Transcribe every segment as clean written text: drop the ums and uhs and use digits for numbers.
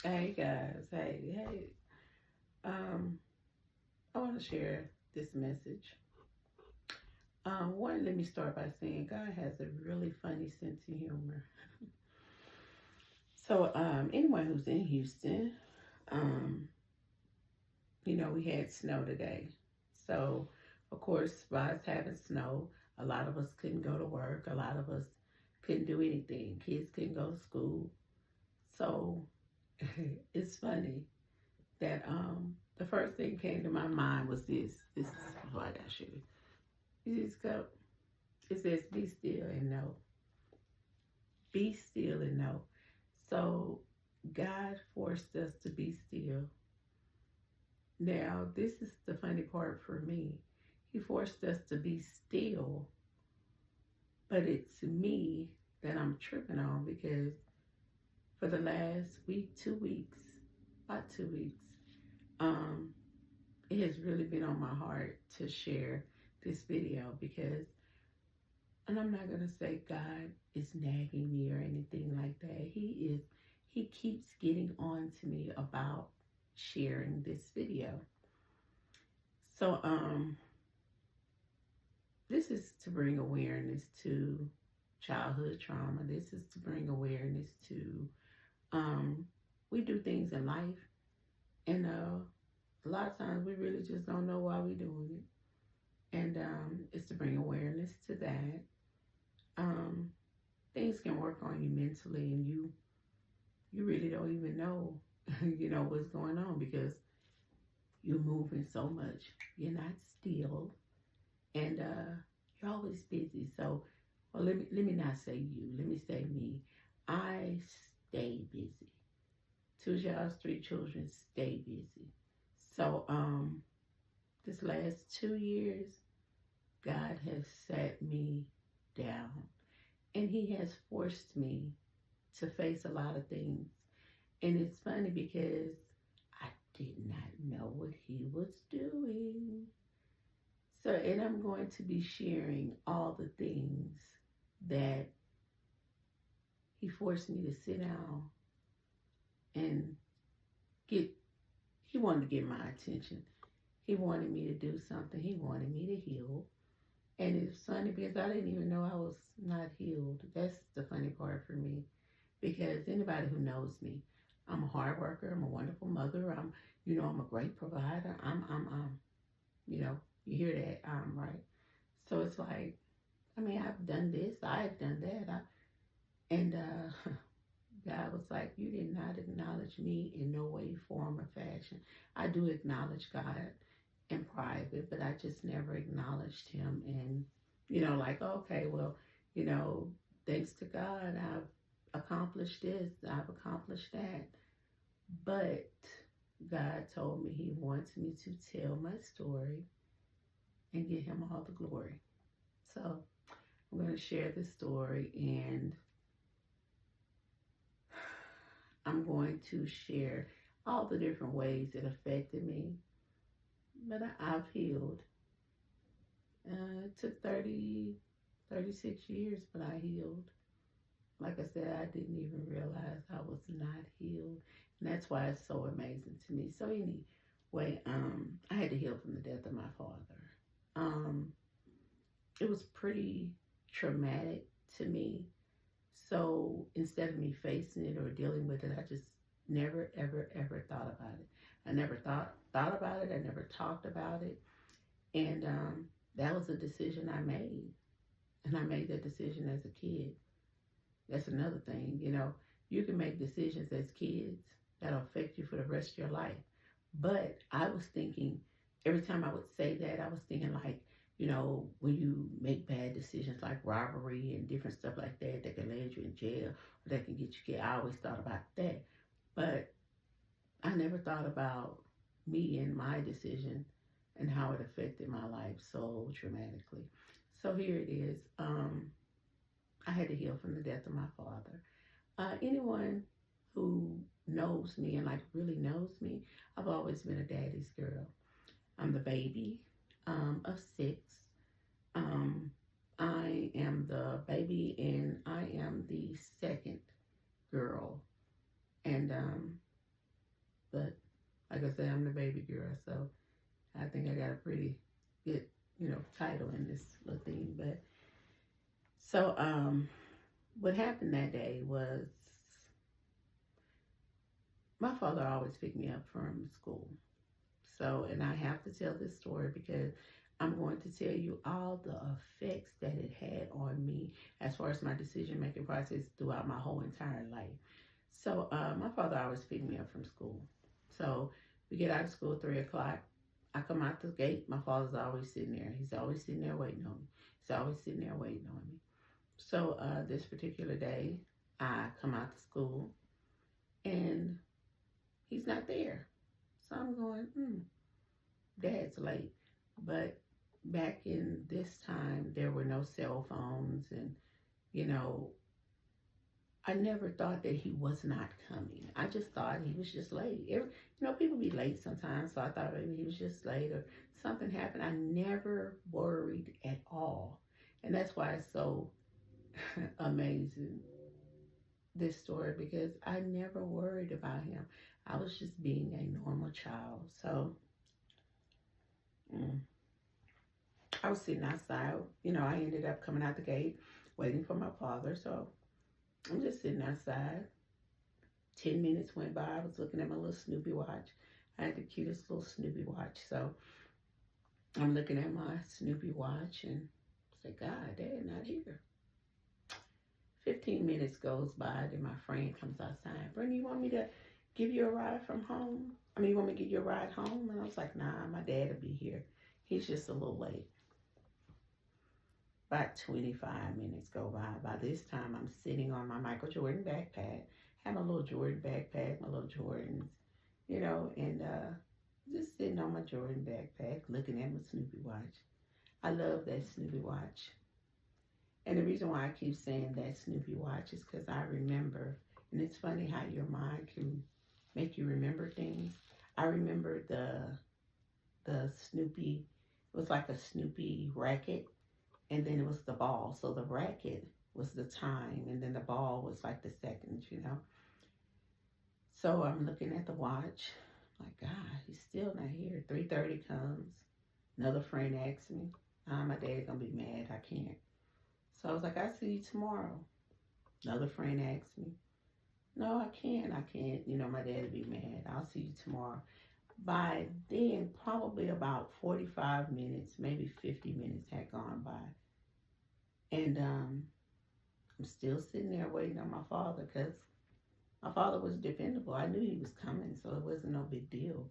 Hey guys, hey. Um, I want to share this message. One, let me start by saying God has a really funny sense of humor. So, anyone who's in Houston, um, we had snow today. So, of course, by us having snow, a lot of us couldn't go to work. A lot of us couldn't do anything. Kids couldn't go to school. So, it's funny that the first thing came to my mind was this. This is why I got sugar. You just go. It says, "Be still and know. Be still and know." So God forced us to be still. Now this is the funny part for me. He forced us to be still, but it's me that I'm tripping on because for the last week, 2 weeks, about 2 weeks, um, it has really been on my heart to share this video because, and I'm not gonna say God is nagging me or anything like that. He keeps getting on to me about sharing this video. So this is to bring awareness to childhood trauma. This is to bring awareness to we do things in life, and a lot of times we really just don't know why we're doing it. And it's to bring awareness to that. Um, Things can work on you mentally, and you really don't even know, what's going on because you're moving so much. You're not still, and you're always busy. So, well, let me not say you. Let me say me. I stay busy. Two jobs, three children. Stay busy. So, this last 2 years, God has sat me down, and He has forced me to face a lot of things. And it's funny because I did not know what He was doing. So, and I'm going to be sharing all the things that He forced me to sit down and get. He wanted to get my attention. He wanted me to do something. He wanted me to heal. And it's funny because I didn't even know I was not healed. That's the funny part for me. Because anybody who knows me, I'm a hard worker. I'm a wonderful mother. I'm a great provider. You hear that? I'm right. So it's like, I mean, I've done this. I've done that. And God was like, you did not acknowledge me in no way, form, or fashion. I do acknowledge God in private, but I just never acknowledged Him. And, like, okay, well, you know, thanks to God, I've accomplished this, I've accomplished that. But God told me He wants me to tell my story and give Him all the glory. So I'm going to share this story and I'm going to share all the different ways it affected me. But I've healed. It took 36 years, but I healed. Like I said, I didn't even realize I was not healed. And that's why it's so amazing to me. So anyway, I had to heal from the death of my father. Um, it was pretty traumatic to me. So instead of me facing it or dealing with it, I just never, ever, ever thought about it. I never thought about it. I never talked about it. And that was a decision I made. And I made that decision as a kid. That's another thing, you can make decisions as kids that'll affect you for the rest of your life. But I was thinking, every time I would say that, I was thinking like, when you make bad decisions like robbery and different stuff like that, that can land you in jail or that can get you killed. I always thought about that. But I never thought about me and my decision and how it affected my life so dramatically. So here it is. I had to heal from the death of my father. Anyone who knows me and like really knows me, I've always been a daddy's girl. I'm the baby of six. Um, I am the baby and I am the second girl. And But like I said, I'm the baby girl, so I think I got a pretty good, title in this little thing. But so, what happened that day was my father always picked me up from school. So, and I have to tell this story because I'm going to tell you all the effects that it had on me as far as my decision making process throughout my whole entire life. So, my father always picked me up from school. So, we get out of school at 3 o'clock. I come out the gate. My father's always sitting there. He's always sitting there waiting on me. He's always sitting there waiting on me. So, this particular day, I come out to school and he's not there. So I'm going, Dad's late. But back in this time, there were no cell phones, and you know, I never thought that he was not coming. I just thought he was just late. People be late sometimes, so I thought maybe he was just late or something happened. I never worried at all, and that's why it's so amazing, this story, because I never worried about him. I was just being a normal child. So I was sitting outside. I ended up coming out the gate waiting for my father. So I'm just sitting outside. 10 minutes went by. I was looking at my little Snoopy watch. I had the cutest little Snoopy watch. So I'm looking at my Snoopy watch and say, God, Dad not here. 15 minutes goes by, then my friend comes outside. Brittany, you want me to give you a ride from home? You want me to give you a ride home? And I was like, nah, my dad will be here. He's just a little late. About 25 minutes go by. By this time, I'm sitting on my Michael Jordan backpack. Have my little Jordan backpack, my little Jordans, and just sitting on my Jordan backpack, looking at my Snoopy watch. I love that Snoopy watch. And the reason why I keep saying that Snoopy watch is because I remember, and it's funny how your mind can make you remember things. I remember the Snoopy, it was like a Snoopy racket, and then it was the ball. So the racket was the time, and then the ball was like the seconds, So I'm looking at the watch, like, God, he's still not here. 3:30 comes, another friend asks me, my dad's gonna be mad, I can't. So I was like, I'll see you tomorrow. Another friend asked me, no, I can't. My dad will be mad. I'll see you tomorrow. By then, probably about 45 minutes, maybe 50 minutes had gone by. And I'm still sitting there waiting on my father because my father was dependable. I knew he was coming, so it wasn't no big deal.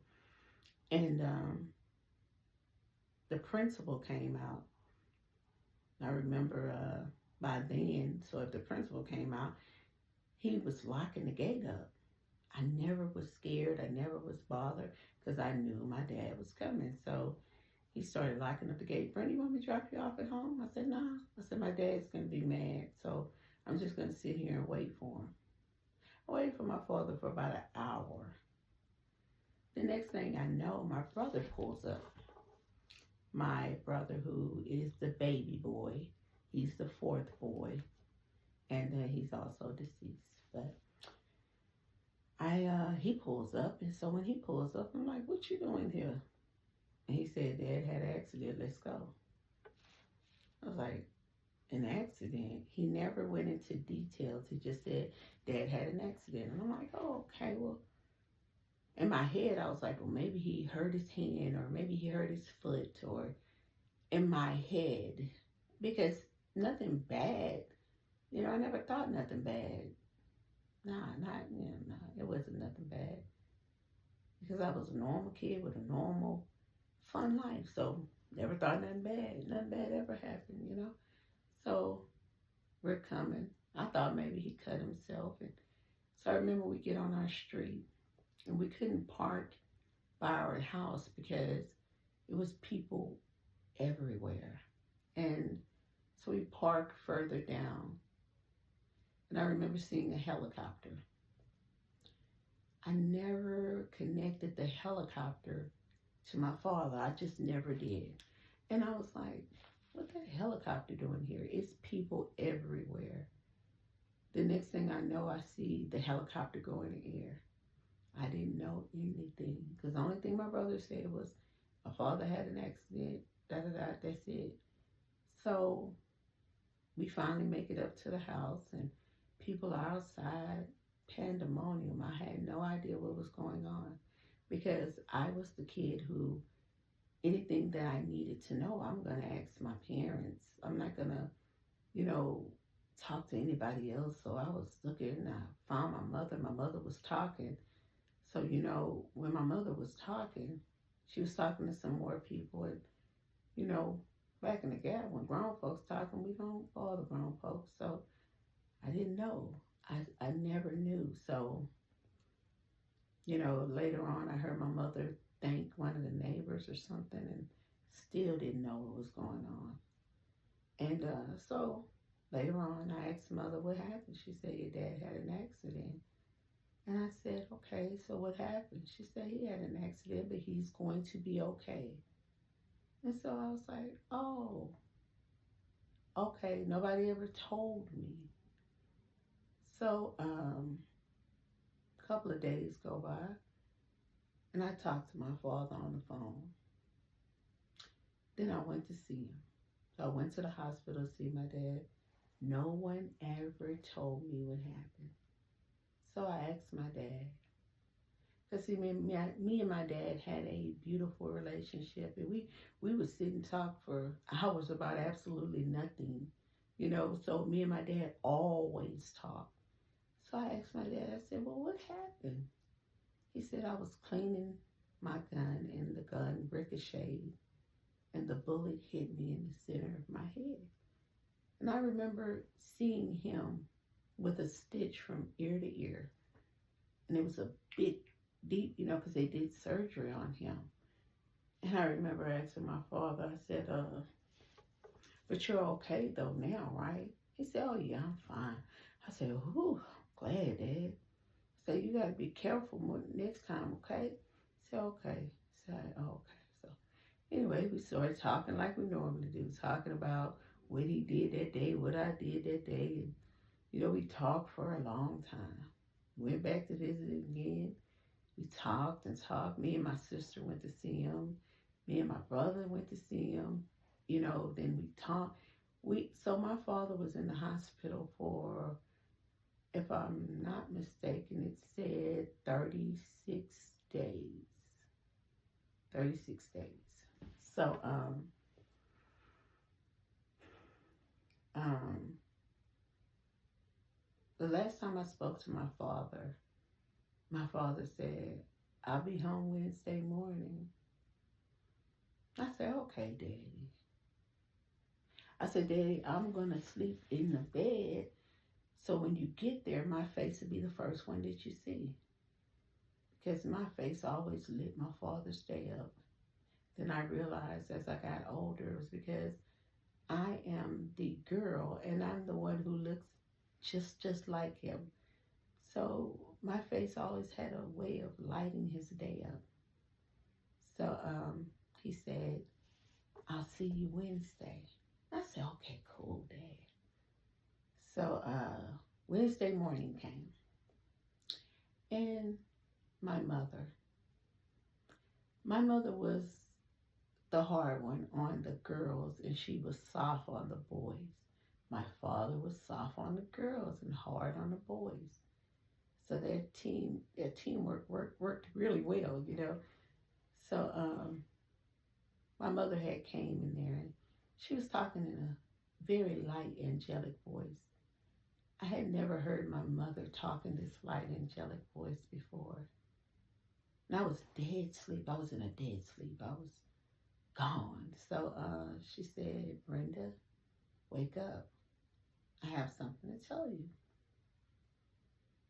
And the principal came out. I remember by then, so if the principal came out, he was locking the gate up. I never was scared. I never was bothered because I knew my dad was coming. So he started locking up the gate. Brenda, you want me to drop you off at home? I said, nah. I said, my dad's going to be mad. So I'm just going to sit here and wait for him. I waited for my father for about an hour. The next thing I know, my brother pulls up. My brother, who is the baby boy, he's the fourth boy, and he's also deceased. But he pulls up, and so when he pulls up, I'm like, "What you doing here?" And he said, "Dad had an accident. Let's go." I was like, "An accident?" He never went into details. He just said, "Dad had an accident," and I'm like, "Oh, okay, well." In my head, I was like, well, maybe he hurt his hand or maybe he hurt his foot, or in my head, because nothing bad, I never thought nothing bad. Nah, it wasn't nothing bad because I was a normal kid with a normal, fun life. So never thought nothing bad ever happened, So we're coming. I thought maybe he cut himself. And so I remember we get on our street. And we couldn't park by our house because it was people everywhere. And so we parked further down. And I remember seeing a helicopter. I never connected the helicopter to my father. I just never did. And I was like, what the helicopter doing here? It's people everywhere. The next thing I know, I see the helicopter go in the air. I didn't know anything because the only thing my brother said was my father had an accident. Da da da. That's it. So we finally make it up to the house, and people are outside. Pandemonium. I had no idea what was going on because I was the kid who anything that I needed to know, I'm gonna ask my parents. I'm not gonna, you know, talk to anybody else. So I was looking and I found my mother. My mother was talking. So, when my mother was talking, she was talking to some more people. And, you know, back in the gap, when grown folks talking, we don't bother grown folks. So I didn't know. I never knew. So, later on, I heard my mother thank one of the neighbors or something and still didn't know what was going on. And so later on, I asked mother what happened. She said, your dad had an accident. And I said, okay, so what happened? She said, he had an accident, but he's going to be okay. And so I was like, oh, okay. Nobody ever told me. So a couple of days go by, and I talked to my father on the phone. Then I went to see him. So I went to the hospital to see my dad. No one ever told me what happened. So I asked my dad. Because see, me and my dad had a beautiful relationship. And we would sit and talk for hours about absolutely nothing. So me and my dad always talked. So I asked my dad, I said, well, what happened? He said, I was cleaning my gun and the gun ricocheted and the bullet hit me in the center of my head. And I remember seeing him with a stitch from ear to ear. And it was a big, deep, because they did surgery on him. And I remember asking my father, I said, but you're okay though now, right? He said, oh yeah, I'm fine. I said, whew, glad, Dad. So you got to be careful next time, okay? He said, okay. I said, oh, okay. So anyway, we started talking like we normally do, talking about what he did that day, what I did that day. And, we talked for a long time. Went back to visit again. We talked and talked. Me and my sister went to see him. Me and my brother went to see him. Then we talked. So my father was in the hospital for, if I'm not mistaken, it said 36 days. 36 days. So, the last time I spoke to my father said, I'll be home Wednesday morning. I said, okay, Daddy. I said, Daddy, I'm going to sleep in the bed so when you get there, my face will be the first one that you see. Because my face always lit my father's day up. Then I realized as I got older, it was because I am the girl and I'm the one who looks just like him. So my face always had a way of lighting his day up. So he said, I'll see you Wednesday. I said, okay, cool, Dad. So Wednesday morning came. And my mother was the hard one on the girls and she was soft on the boys. My father was soft on the girls and hard on the boys. So their teamwork worked really well, So my mother had came in there and she was talking in a very light, angelic voice. I had never heard my mother talk in this light, angelic voice before. And I was dead asleep. I was in a dead sleep. I was gone. So she said, Brenda, wake up. I have something to tell you.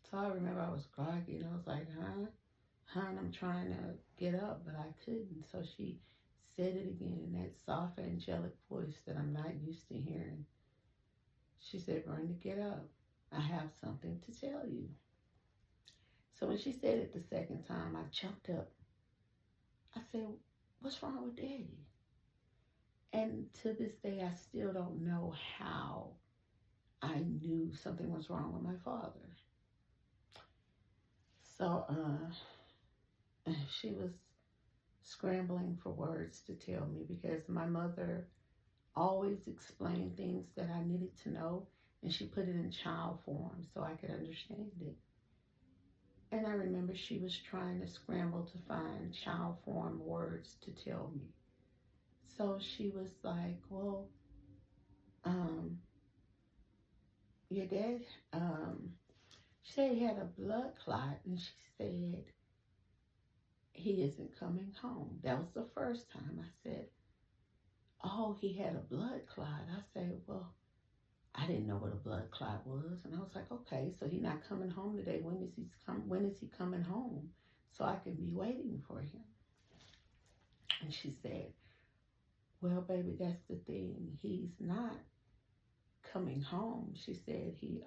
So I remember I was groggy and I was like, and I'm trying to get up, but I couldn't. So she said it again in that soft, angelic voice that I'm not used to hearing. She said, Brenda, get up. I have something to tell you. So when she said it the second time, I jumped up. I said, what's wrong with Daddy? And to this day, I still don't know how I knew something was wrong with my father. So she was scrambling for words to tell me because my mother always explained things that I needed to know, and she put it in child form so I could understand it. And I remember she was trying to scramble to find child form words to tell me. So she was like, well, um, your dad, she said he had a blood clot, and she said he isn't coming home. That was the first time. I said, oh, he had a blood clot. I said, well, I didn't know what a blood clot was. And I was like, okay, so he's not coming home today. When is he coming home? So I can be waiting for him. And she said, well, baby, that's the thing. He's not coming home. She said he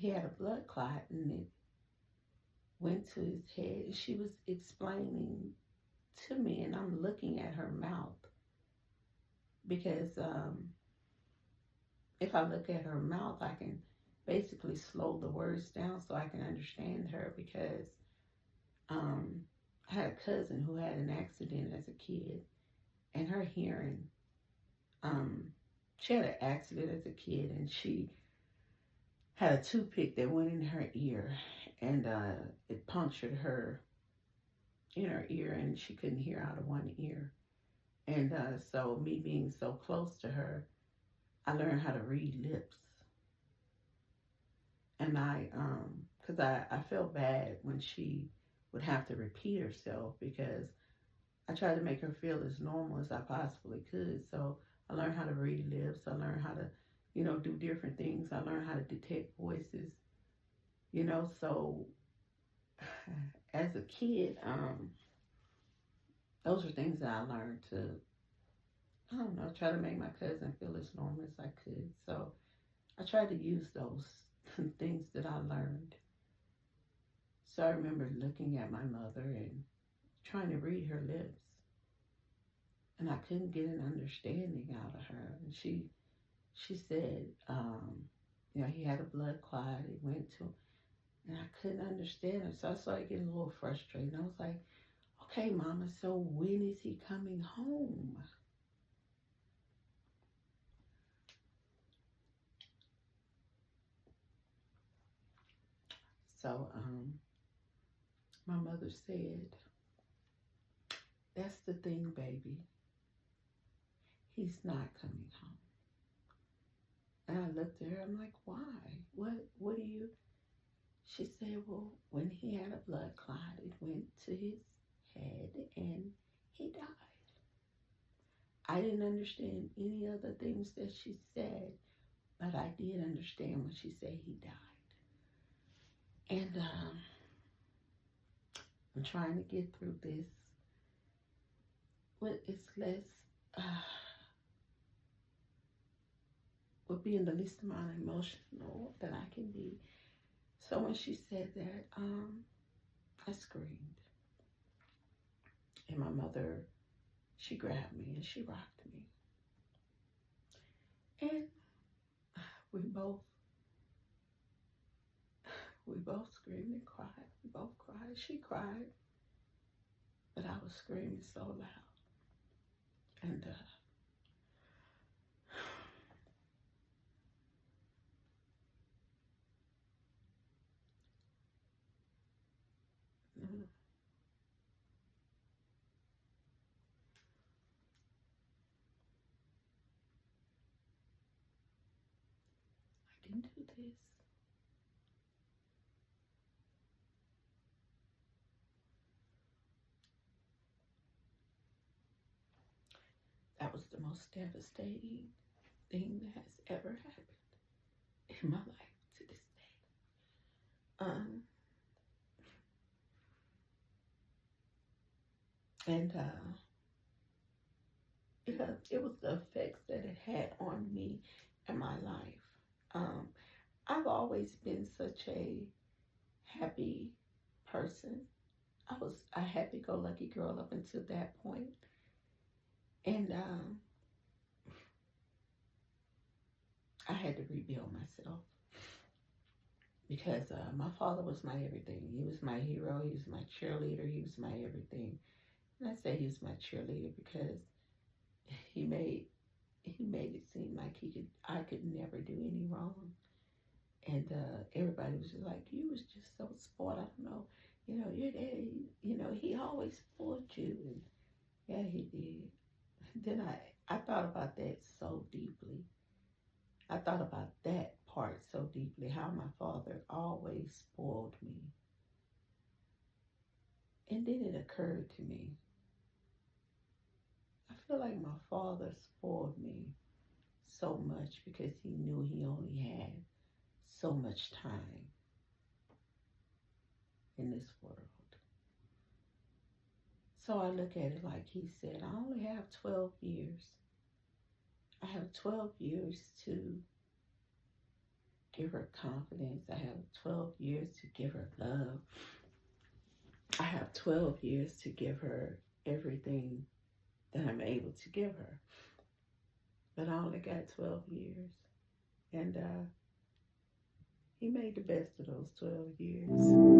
had a blood clot and it went to his head. She was explaining to me, and I'm looking at her mouth because if I look at her mouth, I can basically slow the words down so I can understand her because I had a cousin who had an accident as a kid, and her hearing, she had an accident as a kid, and she had a toothpick that went in her ear, and it punctured her in her ear, and she couldn't hear out of one ear. And so me being so close to her, I learned how to read lips. And because I felt bad when she would have to repeat herself because I tried to make her feel as normal as I possibly could. So I learned how to read lips. I learned how to, do different things. I learned how to detect voices, so as a kid, those are things that I learned to, I don't know, try to make my cousin feel as normal as I could. So I tried to use those things that I learned. So I remember looking at my mother and trying to read her lips. And I couldn't get an understanding out of her. And she said, he had a blood clot. It went to, and I couldn't understand her. So I started getting a little frustrated. I was like, okay, Mama, so when is he coming home? So my mother said, that's the thing, baby. He's not coming home. And I looked at her, I'm like, why? What do you? She said, well, when he had a blood clot, it went to his head and he died. I didn't understand any of the things that she said, but I did understand when she said he died. And I'm trying to get through this with with being the least amount of emotional that I can be. So when she said that, I screamed. And my mother, she grabbed me and she rocked me. And we both screamed and cried. We both cried. She cried, but I was screaming so loud. And I didn't do this. That was the most devastating thing that has ever happened in my life to this day. And it was the effects that it had on me and my life. I've always been such a happy person. I was a happy-go-lucky girl up until that point. And I had to rebuild myself. because my father was my everything. He was my hero. He was my cheerleader. He was my everything. And I say he was my cheerleader because he made he made it seem like I could never do any wrong. And everybody was just like, you was just so spoiled. I don't know, your daddy, he always spoiled you. And yeah, he did. Then I thought about that so deeply. I thought about that part so deeply, how my father always spoiled me. And then it occurred to me, I feel like my father spoiled me so much because he knew he only had so much time in this world. So I look at it like he said, I only have 12 years. I have 12 years to give her confidence. I have 12 years to give her love. I have 12 years to give her everything that I'm able to give her. But I only got 12 years. And he made the best of those 12 years.